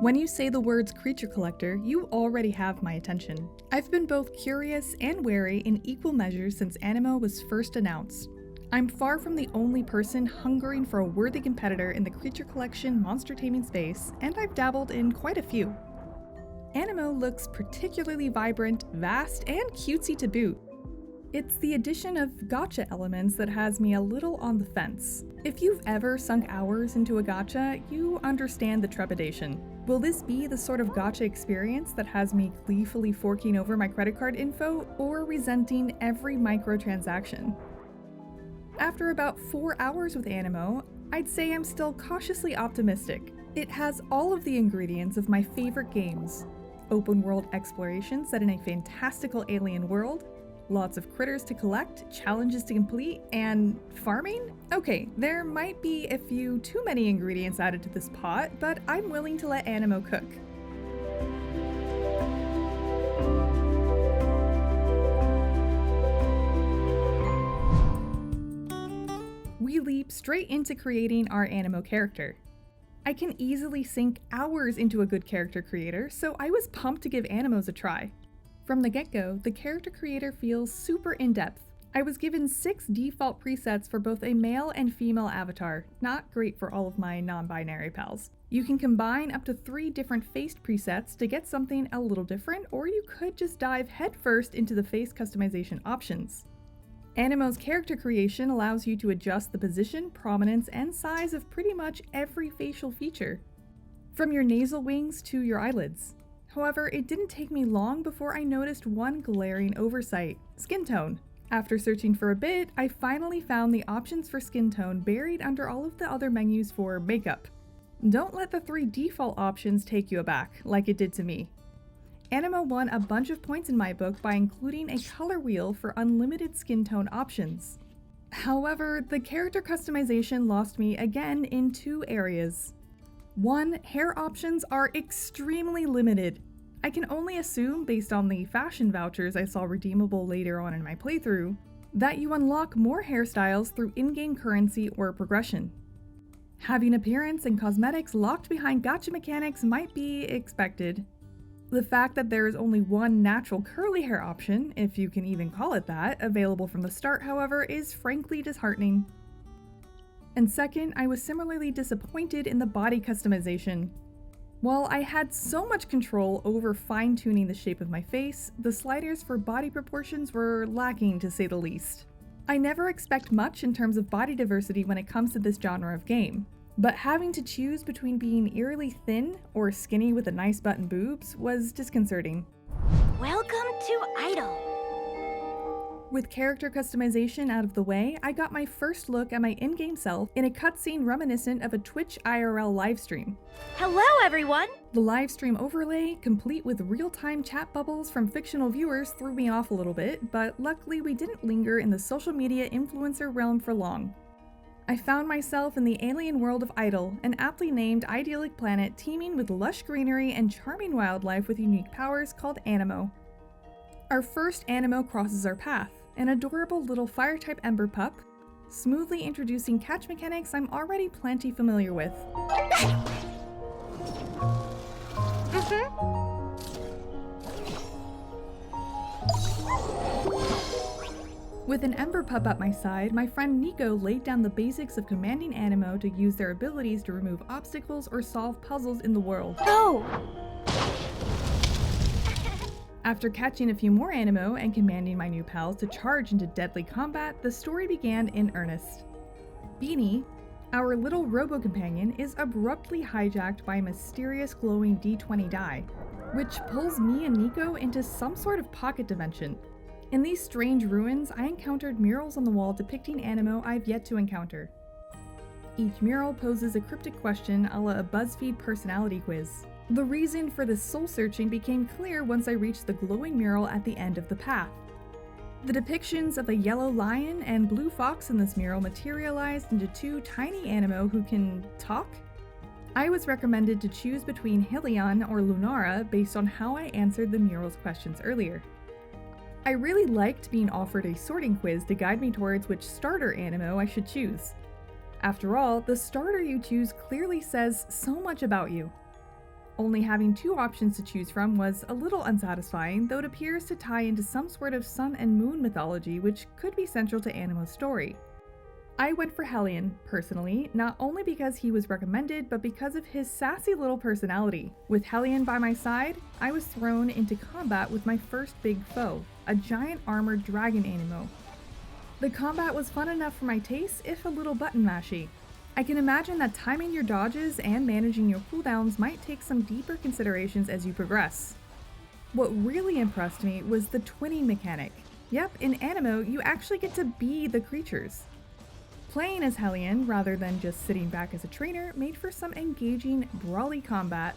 When you say the words creature collector, you already have my attention. I've been both curious and wary in equal measure since Animo was first announced. I'm far from the only person hungering for a worthy competitor in the creature collection monster taming space, and I've dabbled in quite a few. Animo looks particularly vibrant, vast, and cutesy to boot. It's the addition of gacha elements that has me a little on the fence. If you've ever sunk hours into a gacha, you understand the trepidation. Will this be the sort of gacha experience that has me gleefully forking over my credit card info, or resenting every microtransaction? After about 4 hours with Animo, I'd say I'm still cautiously optimistic. It has all of the ingredients of my favorite games. Open world exploration set in a fantastical alien world, lots of critters to collect, challenges to complete, and farming? Okay, there might be a few too many ingredients added to this pot, but I'm willing to let Animo cook. We leap straight into creating our Animo character. I can easily sink hours into a good character creator, so I was pumped to give Animos a try. From the get-go, the character creator feels super in-depth. I was given 6 default presets for both a male and female avatar, not great for all of my non-binary pals. You can combine up to 3 different face presets to get something a little different, or you could just dive headfirst into the face customization options. Animo's character creation allows you to adjust the position, prominence, and size of pretty much every facial feature, from your nasal wings to your eyelids. However, it didn't take me long before I noticed one glaring oversight: skin tone. After searching for a bit, I finally found the options for skin tone buried under all of the other menus for makeup. Don't let the 3 default options take you aback, like it did to me. Animo won a bunch of points in my book by including a color wheel for unlimited skin tone options. However, the character customization lost me again in 2 areas. 1, hair options are extremely limited. I can only assume, based on the fashion vouchers I saw redeemable later on in my playthrough, that you unlock more hairstyles through in-game currency or progression. Having appearance and cosmetics locked behind gacha mechanics might be expected. The fact that there is only one natural curly hair option, if you can even call it that, available from the start, however, is frankly disheartening. And second, I was similarly disappointed in the body customization. While I had so much control over fine-tuning the shape of my face, the sliders for body proportions were lacking, to say the least. I never expect much in terms of body diversity when it comes to this genre of game, but having to choose between being eerily thin or skinny with a nice butt and boobs was disconcerting. Welcome to Idol. With character customization out of the way, I got my first look at my in-game self in a cutscene reminiscent of a Twitch IRL livestream. Hello, everyone! The livestream overlay, complete with real-time chat bubbles from fictional viewers, threw me off a little bit, but luckily we didn't linger in the social media influencer realm for long. I found myself in the alien world of Idol, an aptly named idyllic planet teeming with lush greenery and charming wildlife with unique powers called Animo. Our first Animo crosses our path, an adorable little fire-type ember pup, smoothly introducing catch mechanics I'm already plenty familiar with. With an ember pup at my side, my friend Nico laid down the basics of commanding Animo to use their abilities to remove obstacles or solve puzzles in the world. Oh! After catching a few more Animo and commanding my new pals to charge into deadly combat, the story began in earnest. Beanie, our little robo-companion, is abruptly hijacked by a mysterious glowing D20 die, which pulls me and Nico into some sort of pocket dimension. In these strange ruins, I encountered murals on the wall depicting Animo I've yet to encounter. Each mural poses a cryptic question a la a BuzzFeed personality quiz. The reason for this soul-searching became clear once I reached the glowing mural at the end of the path. The depictions of a yellow lion and blue fox in this mural materialized into 2 tiny Animo who can talk? I was recommended to choose between Helion or Lunara based on how I answered the mural's questions earlier. I really liked being offered a sorting quiz to guide me towards which starter Animo I should choose. After all, the starter you choose clearly says so much about you. Only having 2 options to choose from was a little unsatisfying, though it appears to tie into some sort of sun and moon mythology which could be central to Animo's story. I went for Hellion, personally, not only because he was recommended, but because of his sassy little personality. With Hellion by my side, I was thrown into combat with my first big foe, a giant armored dragon Animo. The combat was fun enough for my taste, if a little button mashy. I can imagine that timing your dodges and managing your cooldowns might take some deeper considerations as you progress. What really impressed me was the twinning mechanic. Yep, in Animo, you actually get to be the creatures. Playing as Hellion, rather than just sitting back as a trainer, made for some engaging, brawly combat.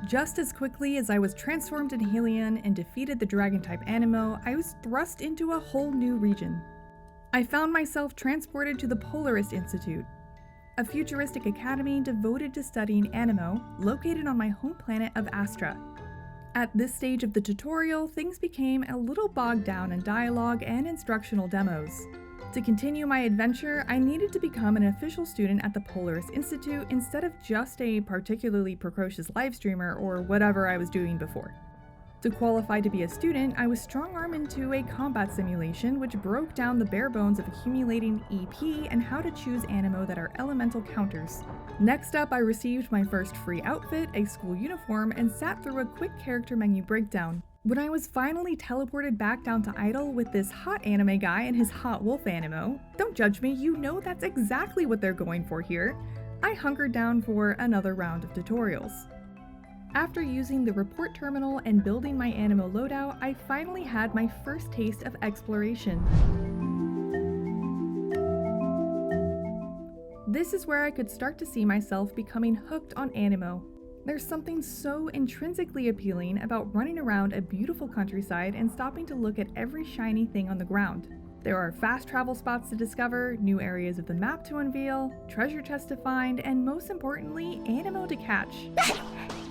Just as quickly as I was transformed into Hellion and defeated the dragon-type Animo, I was thrust into a whole new region. I found myself transported to the Polaris Institute, a futuristic academy devoted to studying Animo, located on my home planet of Astra. At this stage of the tutorial, things became a little bogged down in dialogue and instructional demos. To continue my adventure, I needed to become an official student at the Polaris Institute instead of just a particularly precocious live streamer or whatever I was doing before. To qualify to be a student, I was strong-armed into a combat simulation which broke down the bare bones of accumulating EP and how to choose Animo that are elemental counters. Next up, I received my first free outfit, a school uniform, and sat through a quick character menu breakdown. When I was finally teleported back down to Idle with this hot anime guy and his hot wolf Animo, don't judge me, you know that's exactly what they're going for here, I hunkered down for another round of tutorials. After using the report terminal and building my Animo loadout, I finally had my first taste of exploration. This is where I could start to see myself becoming hooked on Animo. There's something so intrinsically appealing about running around a beautiful countryside and stopping to look at every shiny thing on the ground. There are fast travel spots to discover, new areas of the map to unveil, treasure chests to find, and most importantly, Animo to catch.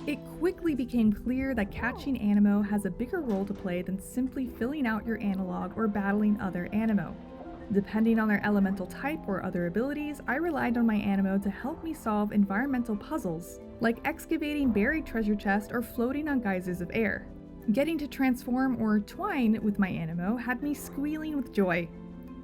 It quickly became clear that catching Animo has a bigger role to play than simply filling out your analog or battling other Animo. Depending on their elemental type or other abilities, I relied on my Animo to help me solve environmental puzzles, like excavating buried treasure chests or floating on geysers of air. Getting to transform or twine with my Animo had me squealing with joy.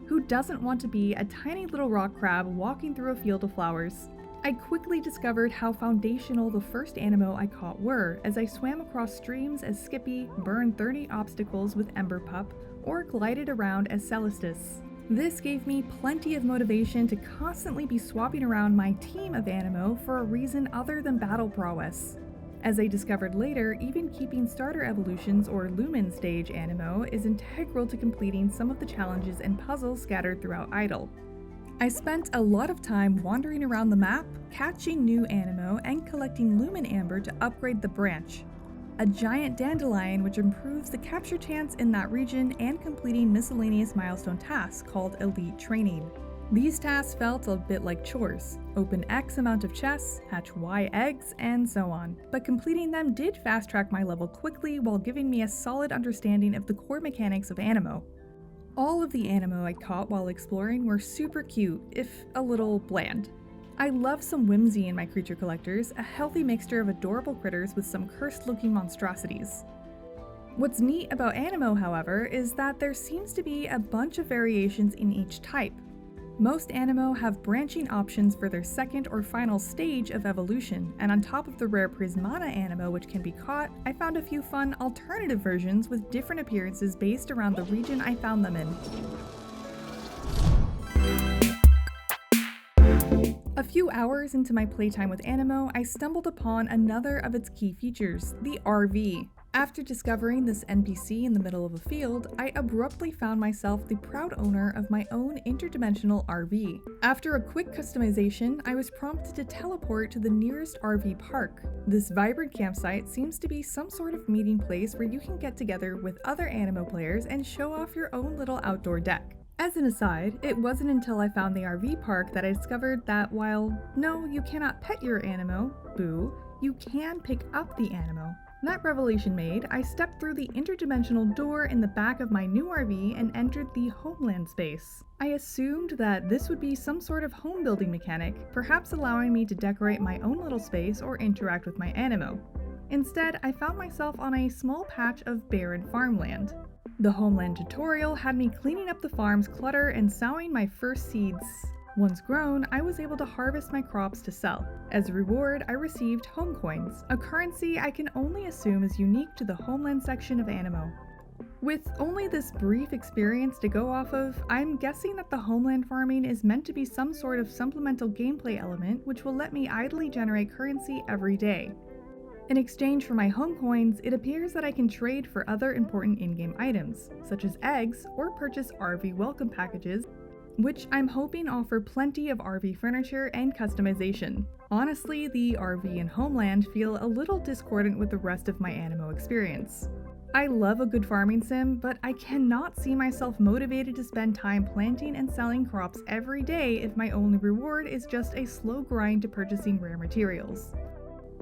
Who doesn't want to be a tiny little rock crab walking through a field of flowers? I quickly discovered how foundational the first Animo I caught were as I swam across streams as Skippy, burned 30 obstacles with Ember Pup, or glided around as Celestis. This gave me plenty of motivation to constantly be swapping around my team of Animo for a reason other than battle prowess. As I discovered later, even keeping starter evolutions or Lumen stage Animo is integral to completing some of the challenges and puzzles scattered throughout Idle. I spent a lot of time wandering around the map, catching new Animo, and collecting Lumen Amber to upgrade the branch, a giant dandelion which improves the capture chance in that region, and completing miscellaneous milestone tasks called Elite Training. These tasks felt a bit like chores: open X amount of chests, hatch Y eggs, and so on. But completing them did fast track my level quickly while giving me a solid understanding of the core mechanics of Animo. All of the Animo I caught while exploring were super cute, if a little bland. I love some whimsy in my creature collectors, a healthy mixture of adorable critters with some cursed-looking monstrosities. What's neat about Animo, however, is that there seems to be a bunch of variations in each type. Most Animo have branching options for their second or final stage of evolution, and on top of the rare Prismata Animo which can be caught, I found a few fun alternative versions with different appearances based around the region I found them in. A few hours into my playtime with Animo, I stumbled upon another of its key features, the RV. After discovering this NPC in the middle of a field, I abruptly found myself the proud owner of my own interdimensional RV. After a quick customization, I was prompted to teleport to the nearest RV park. This vibrant campsite seems to be some sort of meeting place where you can get together with other Animo players and show off your own little outdoor deck. As an aside, it wasn't until I found the RV park that I discovered that while, no, you cannot pet your Animo, boo, you can pick up the Animo. That revelation made, I stepped through the interdimensional door in the back of my new RV and entered the homeland space. I assumed that this would be some sort of home building mechanic, perhaps allowing me to decorate my own little space or interact with my Animo. Instead, I found myself on a small patch of barren farmland. The homeland tutorial had me cleaning up the farm's clutter and sowing my first seeds. Once grown, I was able to harvest my crops to sell. As a reward, I received home coins, a currency I can only assume is unique to the homeland section of Animo. With only this brief experience to go off of, I'm guessing that the homeland farming is meant to be some sort of supplemental gameplay element which will let me idly generate currency every day. In exchange for my home coins, it appears that I can trade for other important in-game items, such as eggs, or purchase RV welcome packages, which I'm hoping offer plenty of RV furniture and customization. Honestly, the RV and homeland feel a little discordant with the rest of my Animo experience. I love a good farming sim, but I cannot see myself motivated to spend time planting and selling crops every day if my only reward is just a slow grind to purchasing rare materials.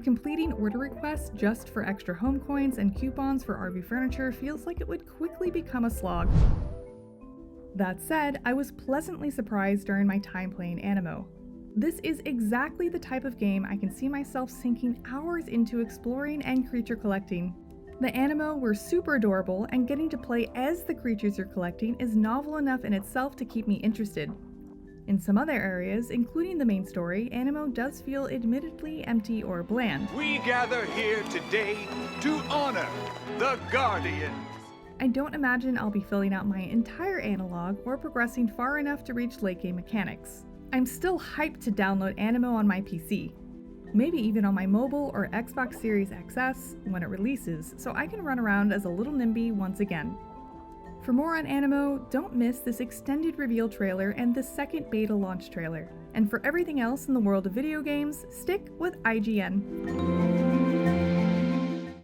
Completing order requests just for extra home coins and coupons for RV furniture feels like it would quickly become a slog. That said, I was pleasantly surprised during my time playing Animo. This is exactly the type of game I can see myself sinking hours into exploring and creature collecting. The Animo were super adorable, and getting to play as the creatures you're collecting is novel enough in itself to keep me interested. In some other areas, including the main story, Animo does feel admittedly empty or bland. We gather here today to honor the Guardians. I don't imagine I'll be filling out my entire analog or progressing far enough to reach late game mechanics. I'm still hyped to download Animo on my PC, maybe even on my mobile or Xbox Series XS when it releases, so I can run around as a little NIMBY once again. For more on Animo, don't miss this extended reveal trailer and the second beta launch trailer. And for everything else in the world of video games, stick with IGN.